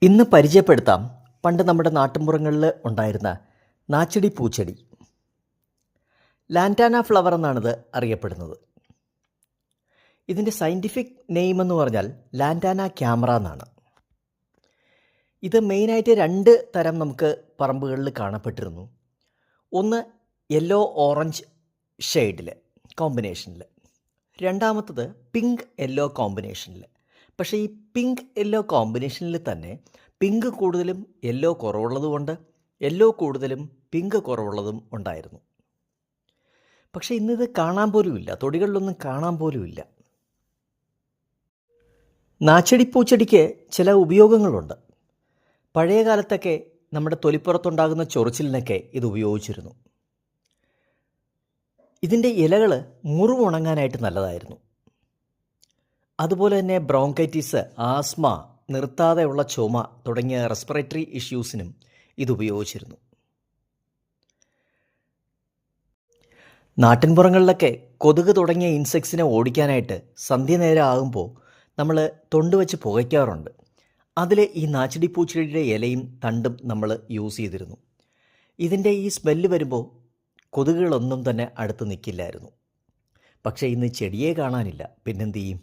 ഇന്ന് പരിചയപ്പെടുത്താം പണ്ട് നമ്മുടെ നാട്ടിൻപുറങ്ങളിൽ ഉണ്ടായിരുന്ന നാച്ചടി പൂച്ചെടി. ലാൻറ്റാന ഫ്ലവർ എന്നാണിത് അറിയപ്പെടുന്നത്. ഇതിൻ്റെ സയൻറ്റിഫിക് നെയിം എന്ന് പറഞ്ഞാൽ ലാൻറ്റാന ക്യാമറ എന്നാണ്. ഇത് മെയിനായിട്ട് രണ്ട് തരം നമുക്ക് പറമ്പുകളിൽ കാണപ്പെട്ടിരുന്നു. ഒന്ന് യെല്ലോ ഓറഞ്ച് ഷെയ്ഡിൽ കോമ്പിനേഷനിൽ, രണ്ടാമത്തത് പിങ്ക് യെല്ലോ കോമ്പിനേഷനിൽ. പക്ഷേ ഈ പിങ്ക് യെല്ലോ കോമ്പിനേഷനിൽ തന്നെ പിങ്ക് കൂടുതലും യെല്ലോ കുറവുള്ളതുകൊണ്ട് യെല്ലോ കൂടുതലും പിങ്ക് കുറവുള്ളതും ഉണ്ടായിരുന്നു. പക്ഷേ ഇന്നിത് കാണാൻ പോലുമില്ല, തൊടികളിലൊന്നും കാണാൻ പോലുമില്ല. നാച്ചടി പൂച്ചെടിക്ക് ചില ഉപയോഗങ്ങളുണ്ട്. പഴയ കാലത്തൊക്കെ നമ്മുടെ തൊലിപ്പുറത്തുണ്ടാകുന്ന ചൊറിച്ചിലിനൊക്കെ ഇത് ഉപയോഗിച്ചിരുന്നു. ഇതിൻ്റെ ഇലകൾ മുറിവുണങ്ങാനായിട്ട് നല്ലതായിരുന്നു. അതുപോലെ തന്നെ ബ്രോങ്കൈറ്റിസ്, ആസ്മ, നിർത്താതെയുള്ള ചുമ തുടങ്ങിയ റെസ്പിറേറ്ററി ഇഷ്യൂസിനും ഇത് ഉപയോഗിച്ചിരുന്നു. നാട്ടിൻപുറങ്ങളിലൊക്കെ കൊതുക് തുടങ്ങിയ ഇൻസെക്ട്സിനെ ഓടിക്കാനായിട്ട് സന്ധ്യനേരം ആകുമ്പോൾ നമ്മൾ തൊണ്ട് വെച്ച് പുകയ്ക്കാറുണ്ട്. അതിൽ ഈ നാച്ചടി പൂച്ചെടിയുടെ ഇലയും തണ്ടും നമ്മൾ യൂസ് ചെയ്തിരുന്നു. ഇതിൻ്റെ ഈ സ്മെല്ല് വരുമ്പോൾ കൊതുകുകളൊന്നും തന്നെ അടുത്ത് നിൽക്കില്ലായിരുന്നു. പക്ഷേ ഇന്ന് ചെടിയെ കാണാനില്ല, പിന്നെന്ത് ചെയ്യും?